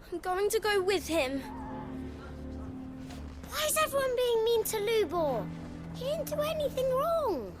I'm going to go with him. Why is everyone being mean to Lubor? He didn't do anything wrong.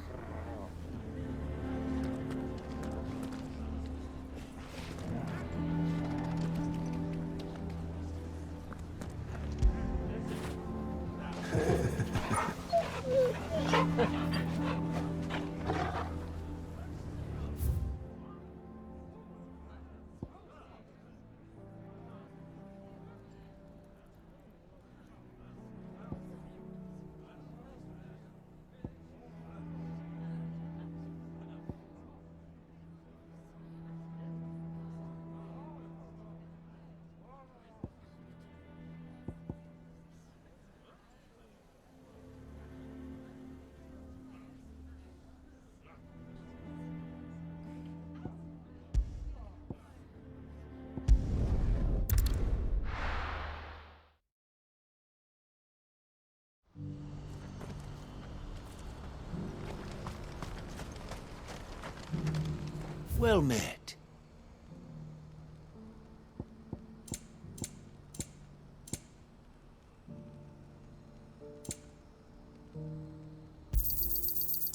Well met.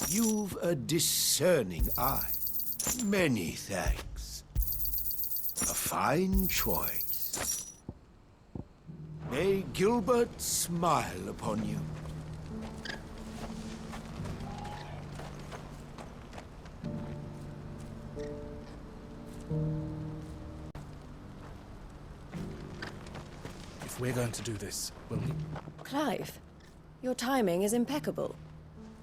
You've a discerning eye. Many thanks. A fine choice. May Gilbert smile upon you. If we're going to do this, we'll need... Clive, your timing is impeccable.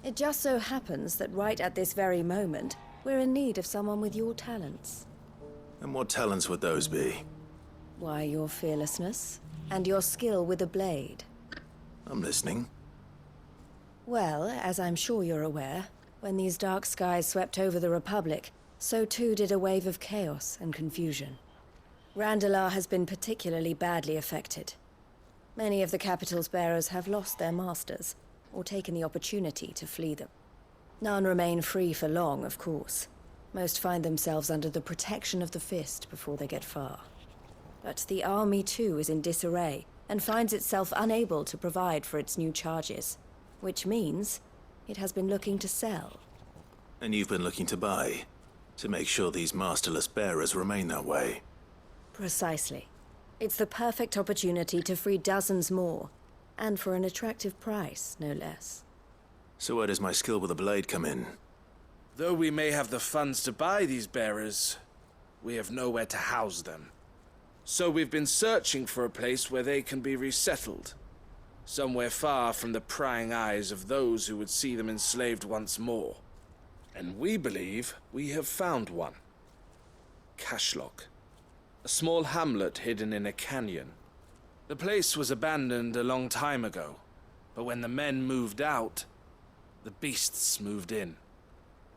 It just so happens that right at this very moment, we're in need of someone with your talents. And what talents would those be? Why, your fearlessness, and your skill with a blade. I'm listening. Well, as I'm sure you're aware, when these dark skies swept over the Republic, so too did a wave of chaos and confusion. Randalar has been particularly badly affected. Many of the capital's bearers have lost their masters, or taken the opportunity to flee them. None remain free for long, of course. Most find themselves under the protection of the Fist before they get far. But the army too is in disarray, and finds itself unable to provide for its new charges. Which means it has been looking to sell. And you've been looking to buy, to make sure these masterless bearers remain that way. Precisely. It's the perfect opportunity to free dozens more, and for an attractive price, no less. So where does my skill with a blade come in? Though we may have the funds to buy these bearers, we have nowhere to house them. So we've been searching for a place where they can be resettled. Somewhere far from the prying eyes of those who would see them enslaved once more. And we believe we have found one. Cashlock. A small hamlet hidden in a canyon. The place was abandoned a long time ago, but when the men moved out, the beasts moved in.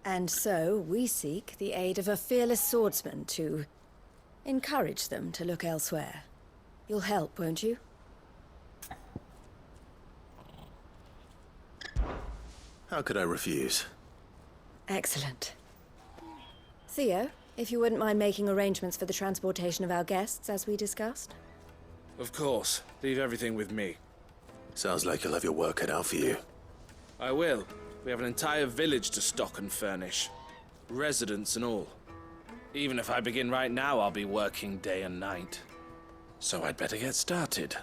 And so we seek the aid of a fearless swordsman to encourage them to look elsewhere. You'll help, won't you? How could I refuse? Excellent. Theo, if you wouldn't mind making arrangements for the transportation of our guests, as we discussed. Of course. Leave everything with me. Sounds like you'll have your work cut out for you. I will. We have an entire village to stock and furnish. Residents and all. Even if I begin right now, I'll be working day and night. So I'd better get started.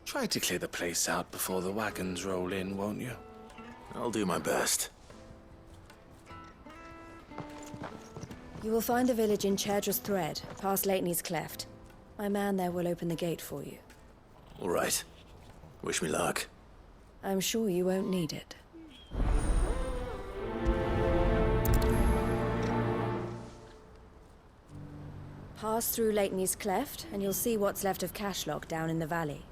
Try to clear the place out before the wagons roll in, won't you? I'll do my best. You will find the village in Chairdra's Thread, past Lateney's Cleft. My man there will open the gate for you. All right. Wish me luck. I'm sure you won't need it. Pass through Lateney's Cleft, and you'll see what's left of Cashlock down in the valley.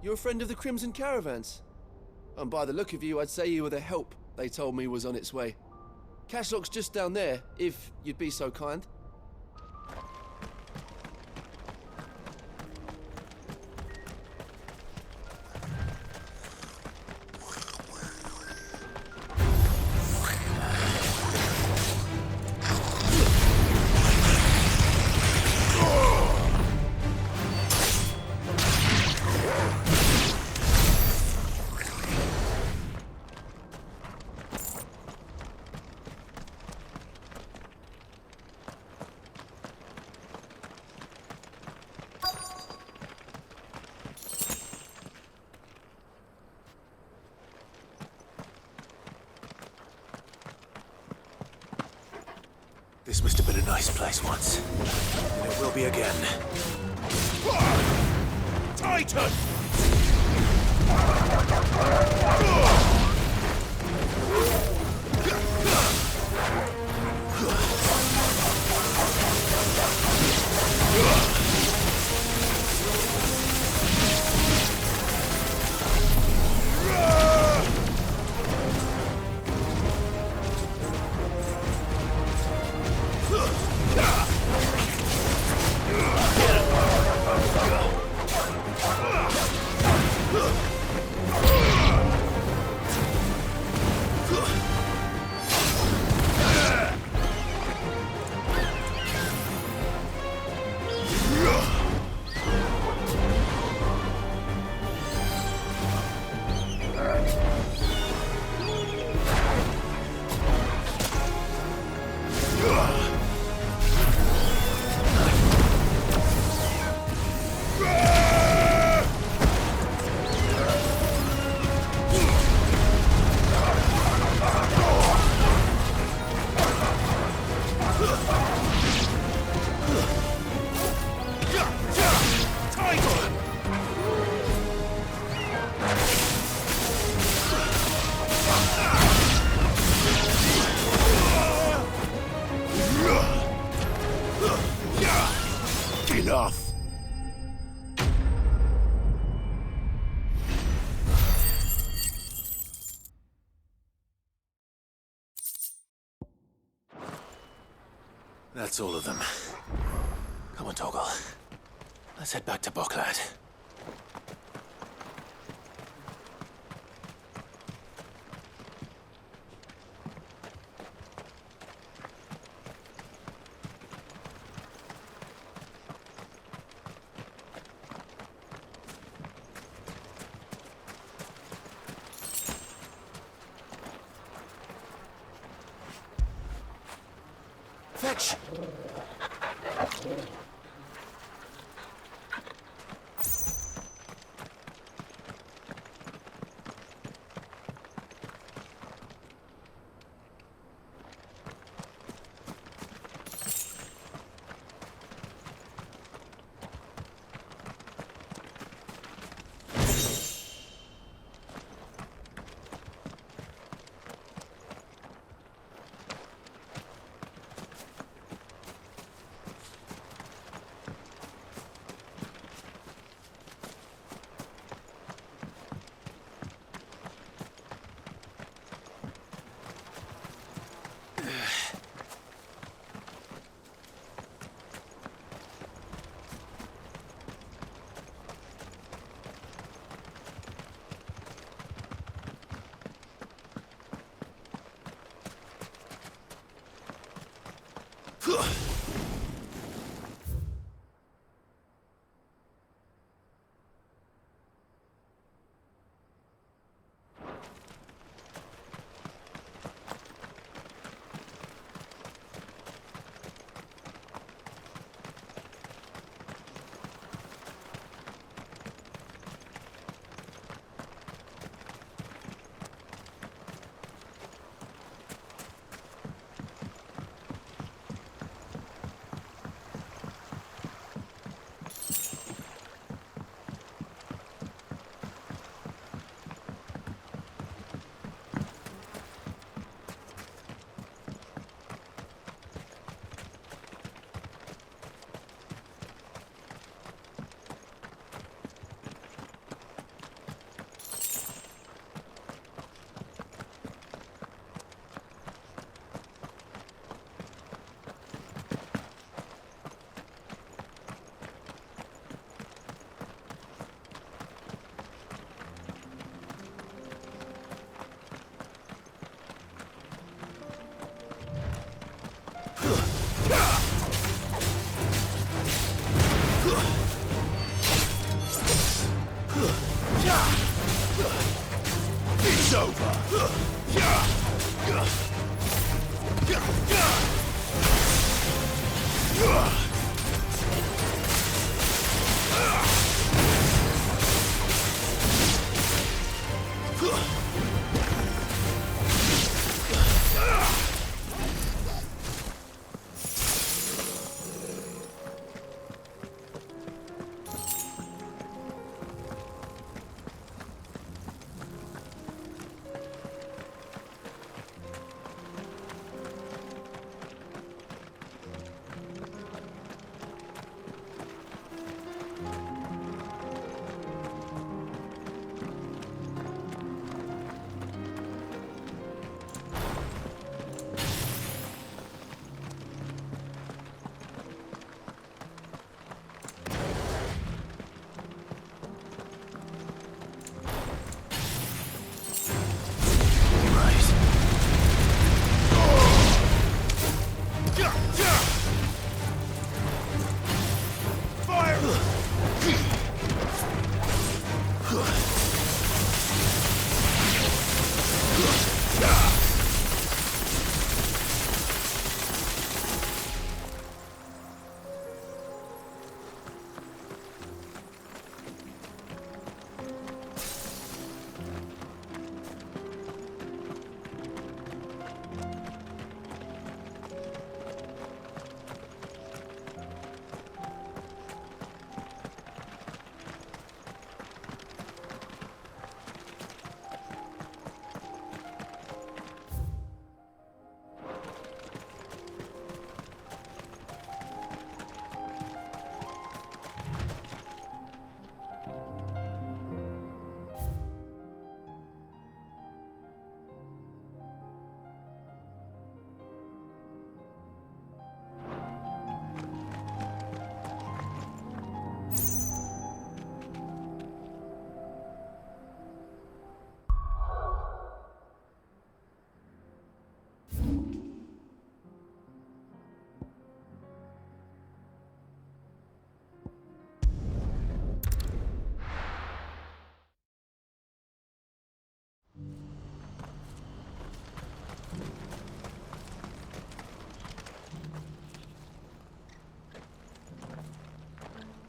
You're a friend of the Crimson Caravans. And by the look of you, I'd say you were the help they told me was on its way. Cashlock's just down there, if you'd be so kind. This must have been a nice place once. And it will be again. Titan! Enough! That's all of them. Come on, Toggle. Let's head back to Boklad. Fetch!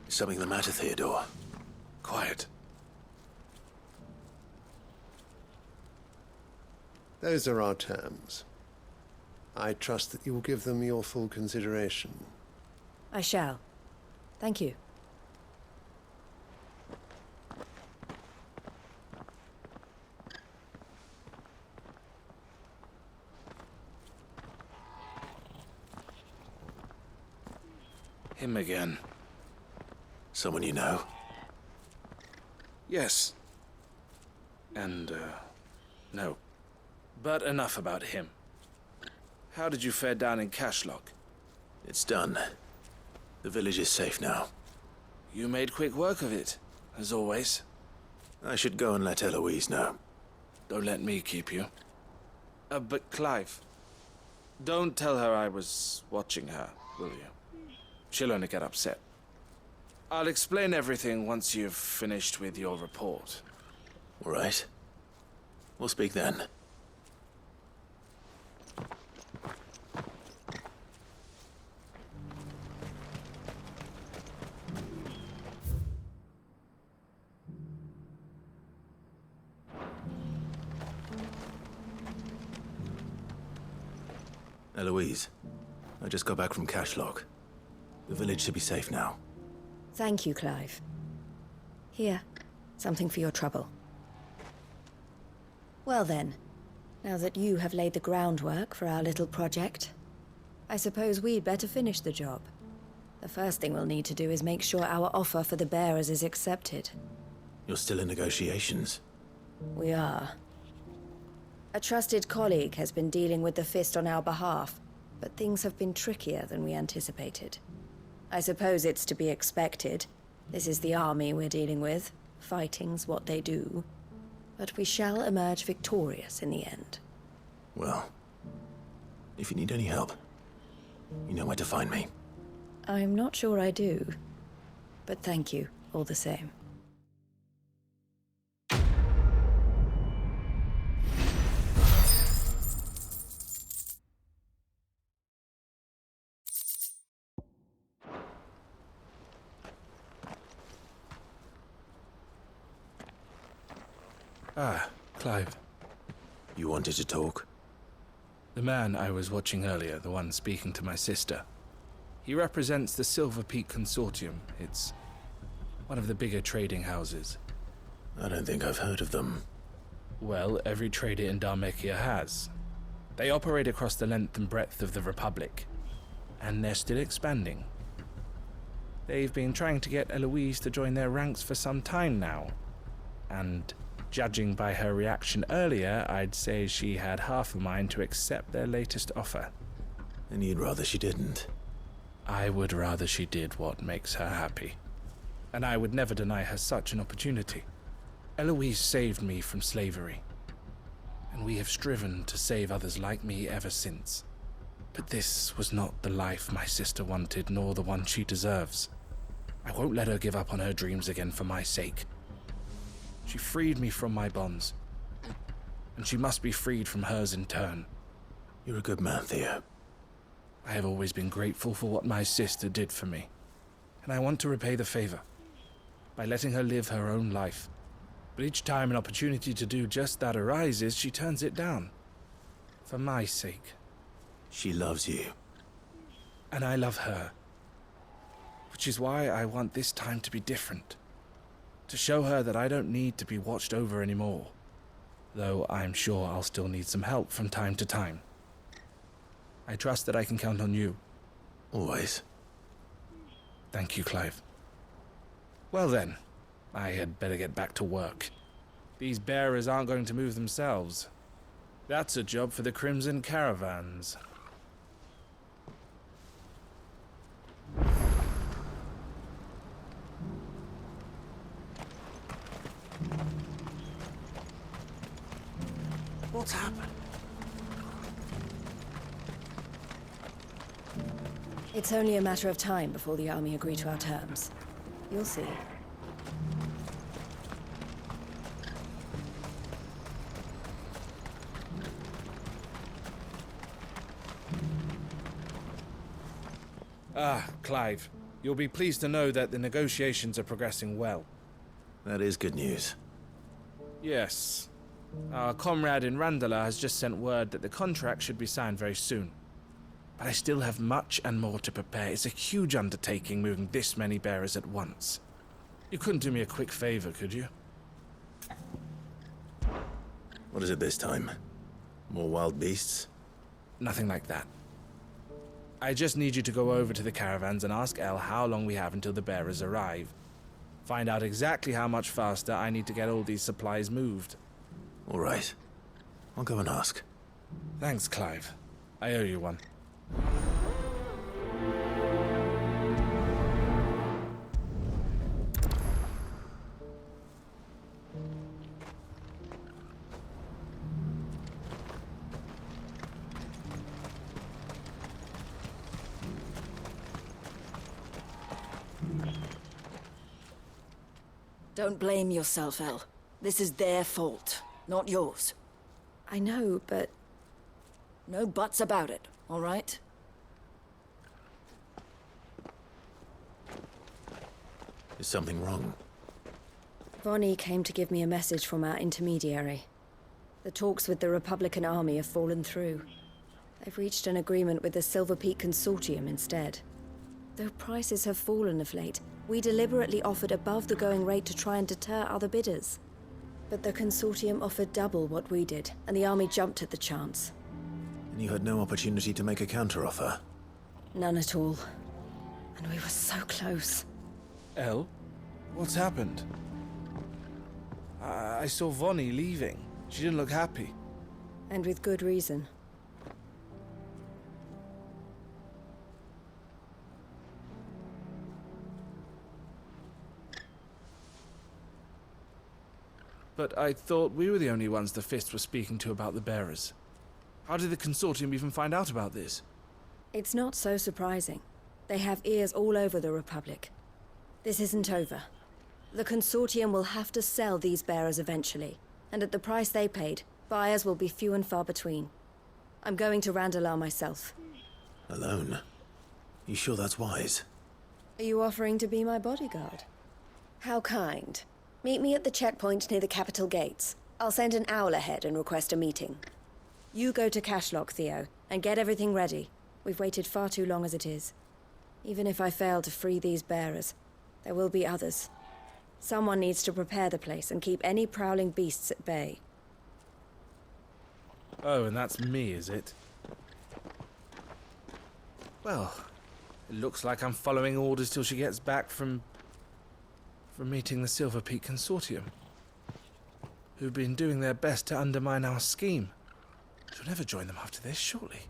Is something the matter, Theodore? Quiet. Those are our terms. I trust that you will give them your full consideration. I shall. Thank you. Him again. Someone you know? Yes. And, no. But enough about him. How did you fare down in Cashlock? It's done. The village is safe now. You made quick work of it, as always. I should go and let Eloise know. Don't let me keep you. But Clive, don't tell her I was watching her, will you? She'll only get upset. I'll explain everything once you've finished with your report. All right. We'll speak then. Eloise, I just got back from Cashlock. The village should be safe now. Thank you, Clive. Here, something for your trouble. Well then, now that you have laid the groundwork for our little project, I suppose we'd better finish the job. The first thing we'll need to do is make sure our offer for the bearers is accepted. You're still in negotiations? We are. A trusted colleague has been dealing with the Fist on our behalf, but things have been trickier than we anticipated. I suppose it's to be expected. This is the army we're dealing with. Fighting's what they do. But we shall emerge victorious in the end. Well, if you need any help, you know where to find me. I'm not sure I do, but thank you all the same. Ah, Clive. You wanted to talk? The man I was watching earlier, the one speaking to my sister. He represents the Silver Peak Consortium. It's one of the bigger trading houses. I don't think I've heard of them. Well, every trader in Dharmekia has. They operate across the length and breadth of the Republic, and they're still expanding. They've been trying to get Eloise to join their ranks for some time now, and judging by her reaction earlier, I'd say she had half a mind to accept their latest offer. And you'd rather she didn't? I would rather she did what makes her happy. And I would never deny her such an opportunity. Eloise saved me from slavery, and we have striven to save others like me ever since. But this was not the life my sister wanted, nor the one she deserves. I won't let her give up on her dreams again for my sake. She freed me from my bonds, and she must be freed from hers in turn. You're a good man, Theo. I have always been grateful for what my sister did for me, and I want to repay the favor by letting her live her own life. But each time an opportunity to do just that arises, she turns it down. For my sake. She loves you. And I love her. Which is why I want this time to be different. To show her that I don't need to be watched over anymore. Though I'm sure I'll still need some help from time to time. I trust that I can count on you. Always. Thank you, Clive. Well then, I had better get back to work. These bearers aren't going to move themselves. That's a job for the Crimson Caravans. What's happened? It's only a matter of time before the army agree to our terms. You'll see. Ah, Clive. You'll be pleased to know that the negotiations are progressing well. That is good news. Yes. Our comrade in Randala has just sent word that the contract should be signed very soon. But I still have much and more to prepare. It's a huge undertaking moving this many bearers at once. You couldn't do me a quick favor, could you? What is it this time? More wild beasts? Nothing like that. I just need you to go over to the caravans and ask El how long we have until the bearers arrive. Find out exactly how much faster I need to get all these supplies moved. All right. I'll go and ask. Thanks, Clive. I owe you one. Don't blame yourself, El. This is their fault, not yours. I know, but No buts about it, all right? Is something wrong? Vonnie came to give me a message from our intermediary. The talks with the Republican army have fallen through. They've reached an agreement with the Silver Peak Consortium instead. Though prices have fallen of late, we deliberately offered above the going rate to try and deter other bidders. But the Consortium offered double what we did, and the army jumped at the chance. And you had no opportunity to make a counteroffer? None at all. And we were so close. El? What's happened? I saw Vonnie leaving. She didn't look happy. And with good reason. But I thought we were the only ones the Fist were speaking to about the bearers. How did the Consortium even find out about this? It's not so surprising. They have ears all over the Republic. This isn't over. The Consortium will have to sell these bearers eventually, and at the price they paid, buyers will be few and far between. I'm going to Randalar myself. Alone? You sure that's wise? Are you offering to be my bodyguard? How kind. Meet me at the checkpoint near the capital gates. I'll send an owl ahead and request a meeting. You go to Cashlock, Theo, and get everything ready. We've waited far too long as it is. Even if I fail to free these bearers, there will be others. Someone needs to prepare the place and keep any prowling beasts at bay. Oh, and that's me, is it? Well, it looks like I'm following orders till she gets back from meeting the Silver Peak Consortium, who've been doing their best to undermine our scheme. She'll never join them after this, surely.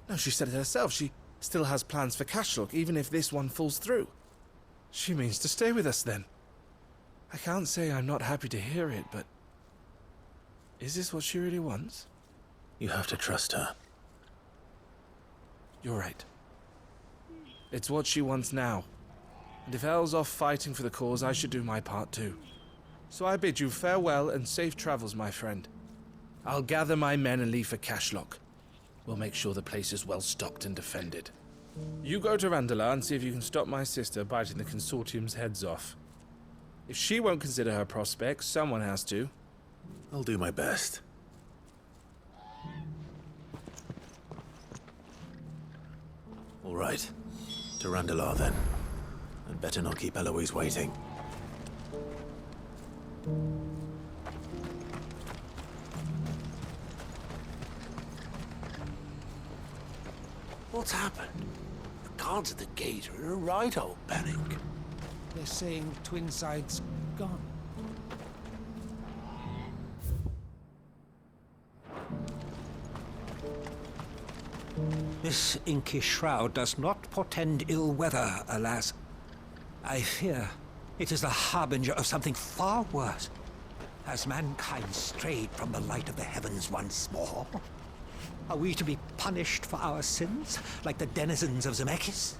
No, she said it herself. She still has plans for Cashlock, even if this one falls through. She means to stay with us, then. I can't say I'm not happy to hear it, but is this what she really wants? You have to trust her. You're right. It's what she wants now. And if El's off fighting for the cause, I should do my part too. So I bid you farewell and safe travels, my friend. I'll gather my men and leave for Cashlock. We'll make sure the place is well stocked and defended. You go to Randalar and see if you can stop my sister biting the Consortium's heads off. If she won't consider her prospects, someone has to. I'll do my best. All right. To Randalar, then. I'd better not keep Eloise waiting. What's happened? The guards at the gate are in a right old panic. They're saying Twinside's gone. This inky shroud does not portend ill weather, alas. I fear it is the harbinger of something far worse. Has mankind strayed from the light of the heavens once more? Are we to be punished for our sins, like the denizens of Zemeckis?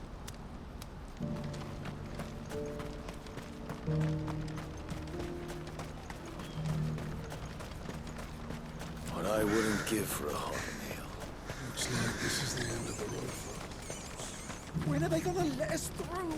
What I wouldn't give for a hot meal. Looks like this is the end of the road for us. When are they gonna let us through?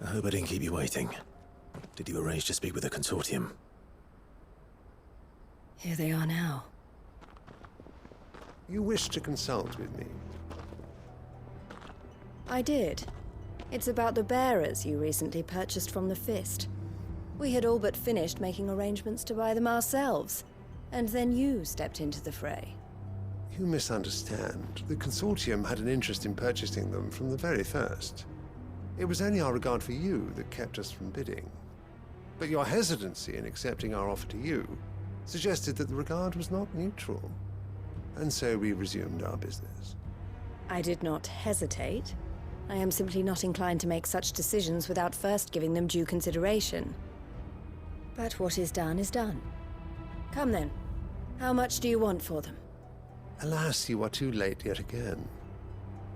I hope I didn't keep you waiting. Did you arrange to speak with the Consortium? Here they are now. You wish to consult with me? I did. It's about the bearers you recently purchased from the Fist. We had all but finished making arrangements to buy them ourselves, and then you stepped into the fray. You misunderstand. The Consortium had an interest in purchasing them from the very first. It was only our regard for you that kept us from bidding. But your hesitancy in accepting our offer to you suggested that the regard was not mutual. And so we resumed our business. I did not hesitate. I am simply not inclined to make such decisions without first giving them due consideration. But what is done is done. Come then. How much do you want for them? Alas, you are too late yet again.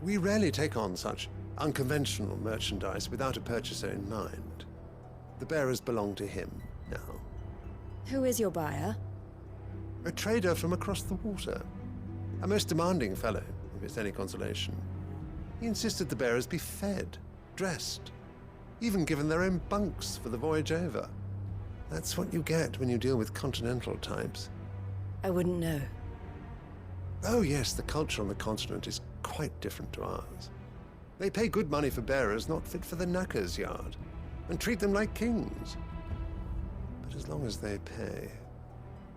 We rarely take on such unconventional merchandise without a purchaser in mind. The bearers belong to him now. Who is your buyer? A trader from across the water. A most demanding fellow, if it's any consolation. He insisted the bearers be fed, dressed, even given their own bunks for the voyage over. That's what you get when you deal with continental types. I wouldn't know. Oh yes, the culture on the continent is quite different to ours. They pay good money for bearers not fit for the knacker's yard, and treat them like kings. But as long as they pay...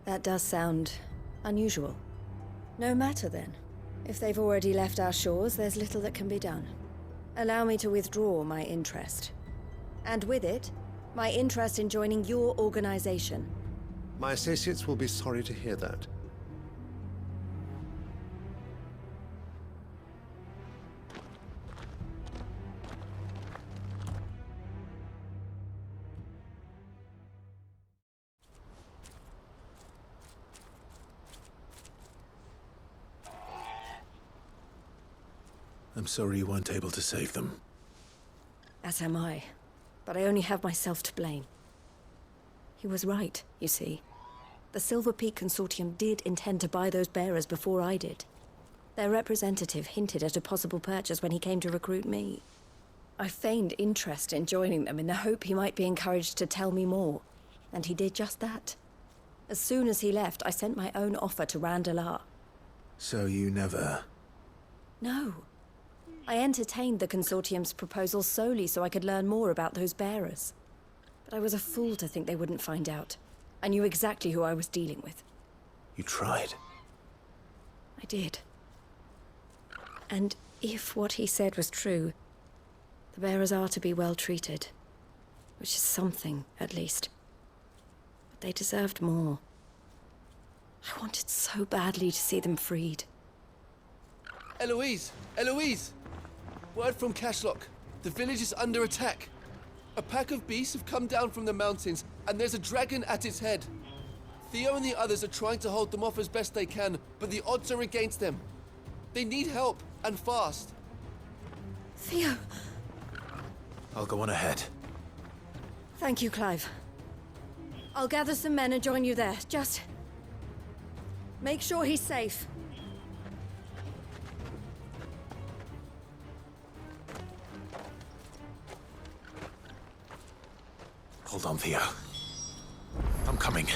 That does sound unusual. No matter then. If they've already left our shores, there's little that can be done. Allow me to withdraw my interest. And with it, my interest in joining your organization. My associates will be sorry to hear that. I'm sorry you weren't able to save them. As am I. But I only have myself to blame. He was right, you see. The Silver Peak Consortium did intend to buy those bearers before I did. Their representative hinted at a possible purchase when he came to recruit me. I feigned interest in joining them in the hope he might be encouraged to tell me more, and he did just that. As soon as he left, I sent my own offer to Randalar. So you never... No. I entertained the Consortium's proposal solely so I could learn more about those bearers. But I was a fool to think they wouldn't find out. I knew exactly who I was dealing with. You tried. I did. And if what he said was true, the bearers are to be well treated. Which is something, at least. But they deserved more. I wanted so badly to see them freed. Eloise! Eloise! Word from Cashlock. The village is under attack. A pack of beasts have come down from the mountains, and there's a dragon at its head. Theo and the others are trying to hold them off as best they can, but the odds are against them. They need help, and fast. Theo! I'll go on ahead. Thank you, Clive. I'll gather some men and join you there. Just... make sure he's safe. Hold on, Theo. I'm coming.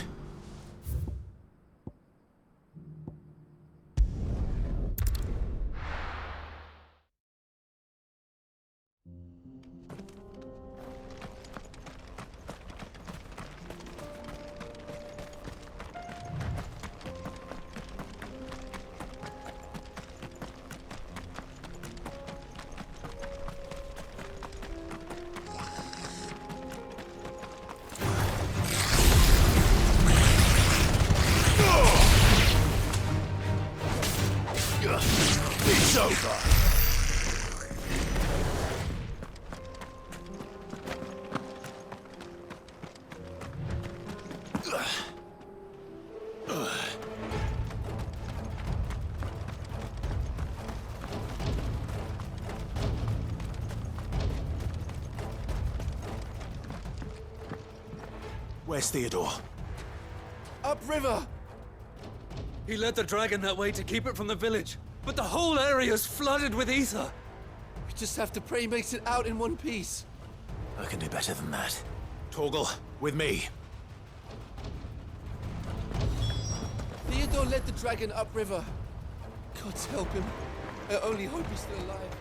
It's over. Where's Theodore? Upriver! He led the dragon that way to keep it from the village, but the whole area's flooded with ether. We just have to pray he makes it out in one piece. I can do better than that. Torgal, with me. Theodore led the dragon upriver. God's help him. I only hope he's still alive.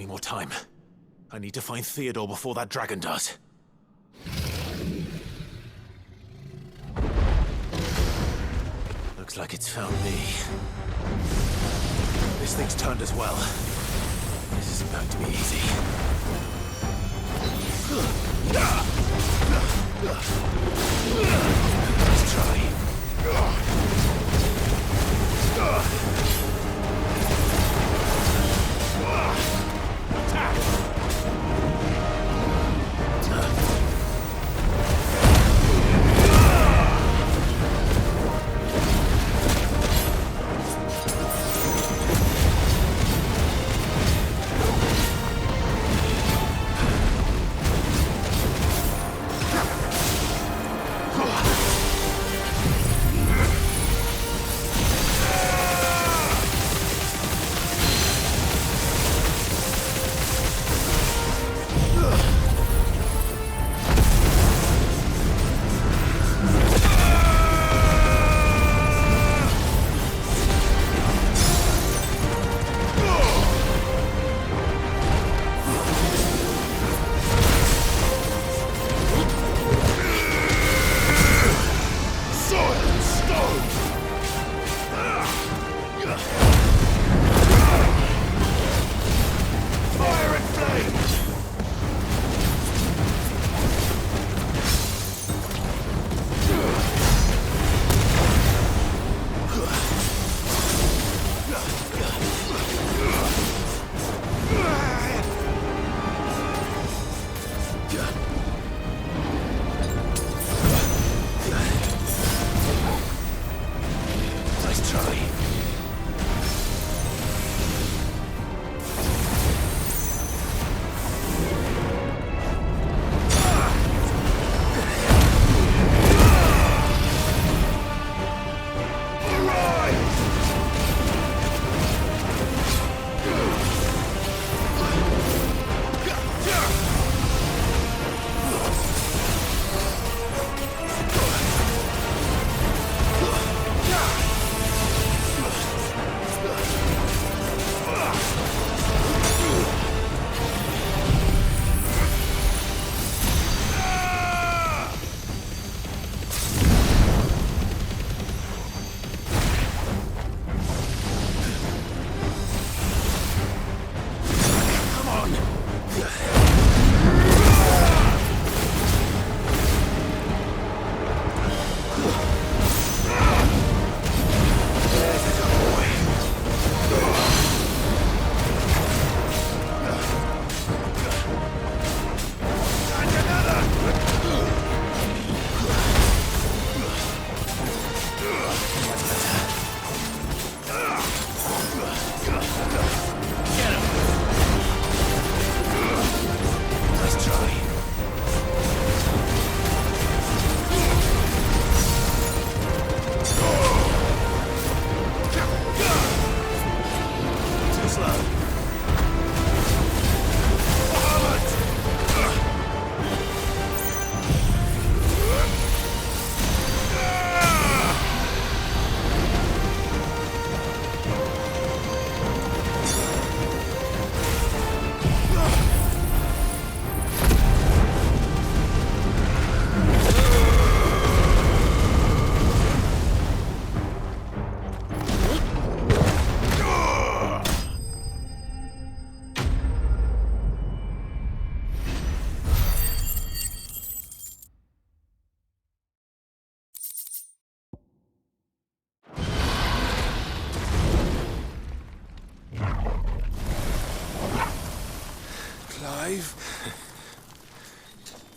any more time. I need to find Theodore before that dragon does. Looks like it's found me. This thing's turned as well. This isn't going to be easy. Let's try. Attack!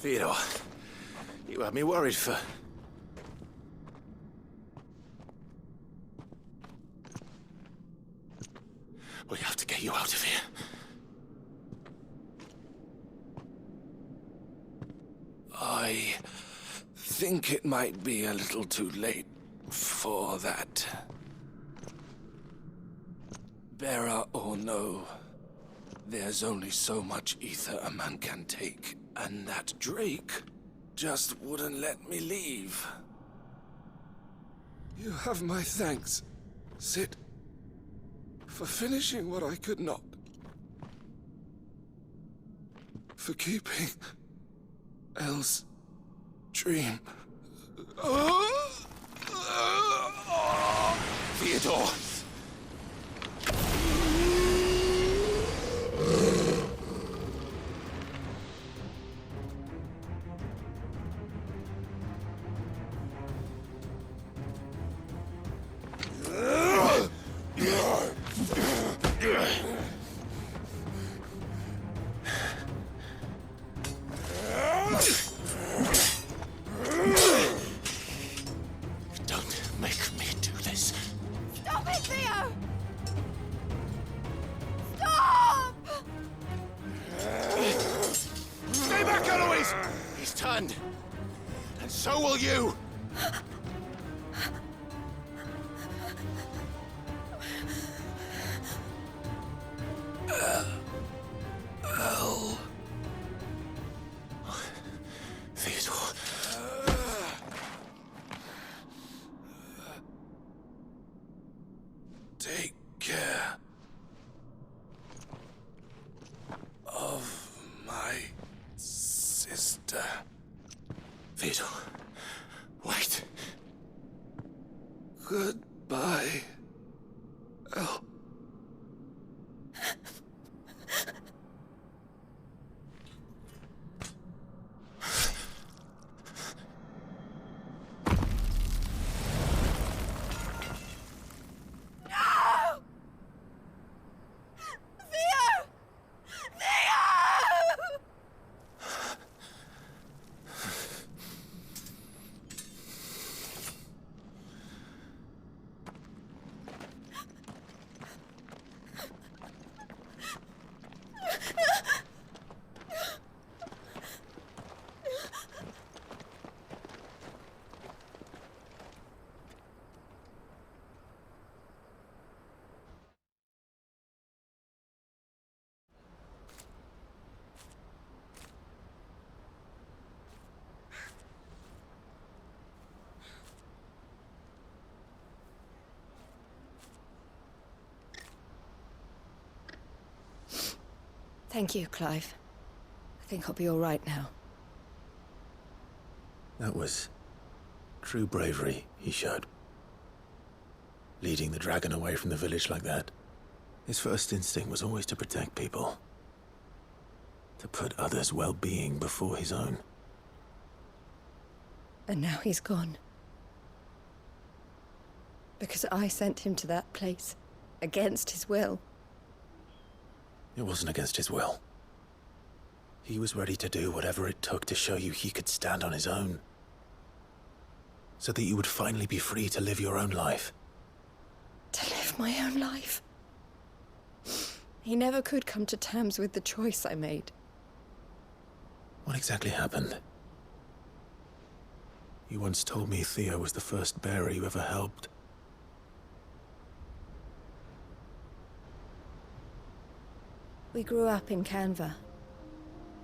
Theodore, you had me worried for... We have to get you out of here. I think it might be a little too late for that. Bearer or no, there's only so much ether a man can take, and that Drake just wouldn't let me leave. You have my thanks, Sid, for finishing what I could not. for keeping Elle's dream. Theodore! Don't make me do this. Stop it, Theo! Stop! Stay back, Eloise! He's turned. And so will you! Elle. Theodore. Take care of my sister. Theodore. Wait. Goodbye, Elle. Thank you, Clive. I think I'll be all right now. That was true bravery he showed. Leading the dragon away from the village like that. His first instinct was always to protect people. To put others' well-being before his own. And now he's gone. Because I sent him to that place, against his will. It wasn't against his will. He was ready to do whatever it took to show you he could stand on his own. So that you would finally be free to live your own life. To live my own life? He never could come to terms with the choice I made. What exactly happened? You once told me Theo was the first bearer you ever helped. We grew up in Canva.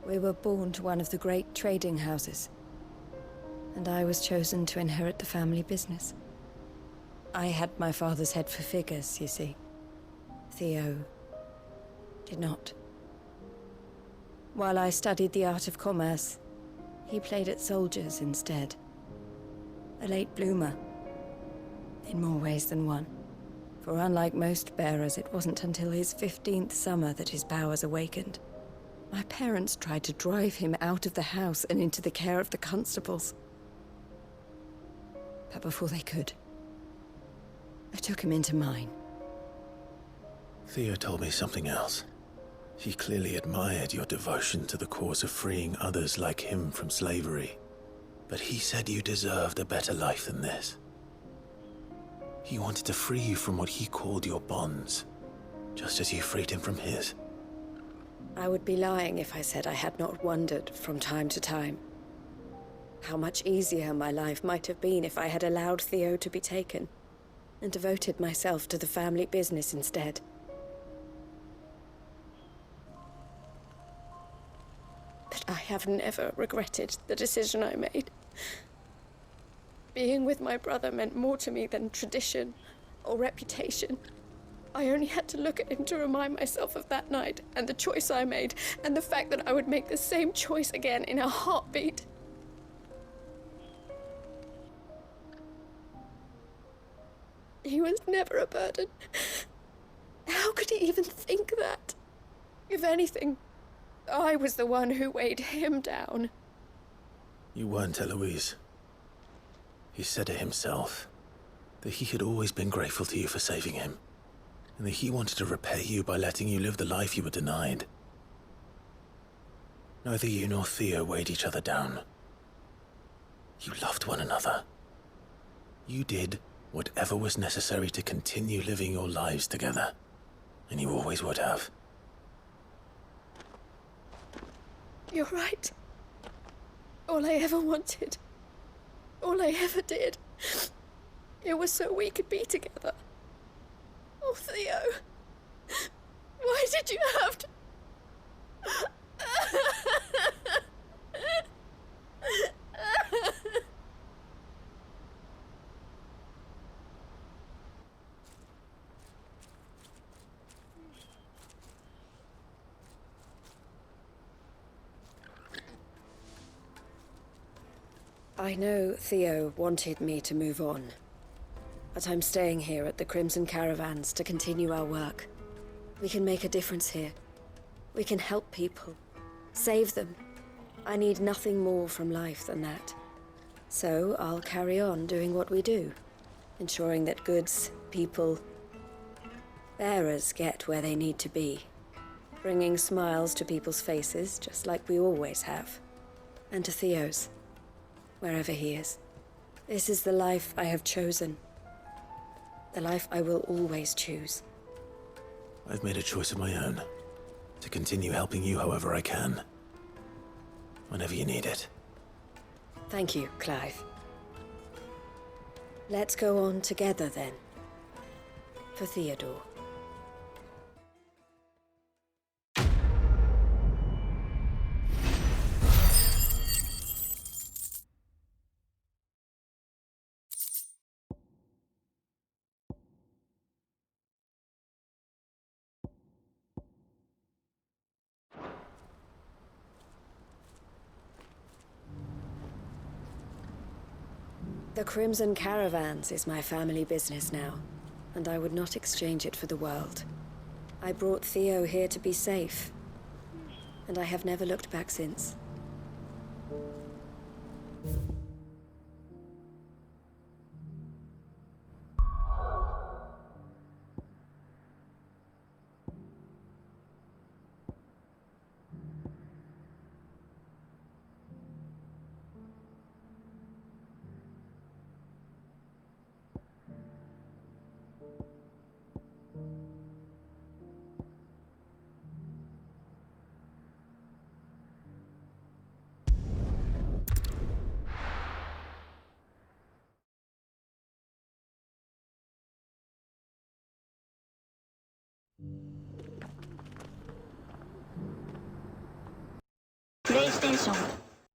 We were born to one of the great trading houses. And I was chosen to inherit the family business. I had my father's head for figures, you see. Theo did not. While I studied the art of commerce, he played at soldiers instead. A late bloomer, in more ways than one. For unlike most bearers, it wasn't until his 15th summer that his powers awakened. My parents tried to drive him out of the house and into the care of the constables. But before they could, I took him into mine. Theo told me something else. He clearly admired your devotion to the cause of freeing others like him from slavery. But he said you deserved a better life than this. He wanted to free you from what he called your bonds, just as you freed him from his. I would be lying if I said I had not wondered from time to time how much easier my life might have been if I had allowed Theo to be taken and devoted myself to the family business instead. But I have never regretted the decision I made. Being with my brother meant more to me than tradition or reputation. I only had to look at him to remind myself of that night, and the choice I made, and the fact that I would make the same choice again in a heartbeat. He was never a burden. How could he even think that? If anything, I was the one who weighed him down. You weren't, Eloise. He said it himself, that he had always been grateful to you for saving him, and that he wanted to repay you by letting you live the life you were denied. Neither you nor Theo weighed each other down. You loved one another. You did whatever was necessary to continue living your lives together, and you always would have. You're right. All I ever wanted, all I ever did, it was so we could be together. Oh, Theo, why did you have to... I know Theo wanted me to move on, but I'm staying here at the Crimson Caravans to continue our work. We can make a difference here. We can help people, save them. I need nothing more from life than that. So I'll carry on doing what we do, ensuring that goods, people, bearers get where they need to be, bringing smiles to people's faces just like we always have, and to Theo's. Wherever he is. This is the life I have chosen. The life I will always choose. I've made a choice of my own, to continue helping you however I can. Whenever you need it. Thank you, Clive. Let's go on together then. For Theodore. The Crimson Caravans is my family business now, and I would not exchange it for the world. I brought Theo here to be safe, and I have never looked back since. PlayStation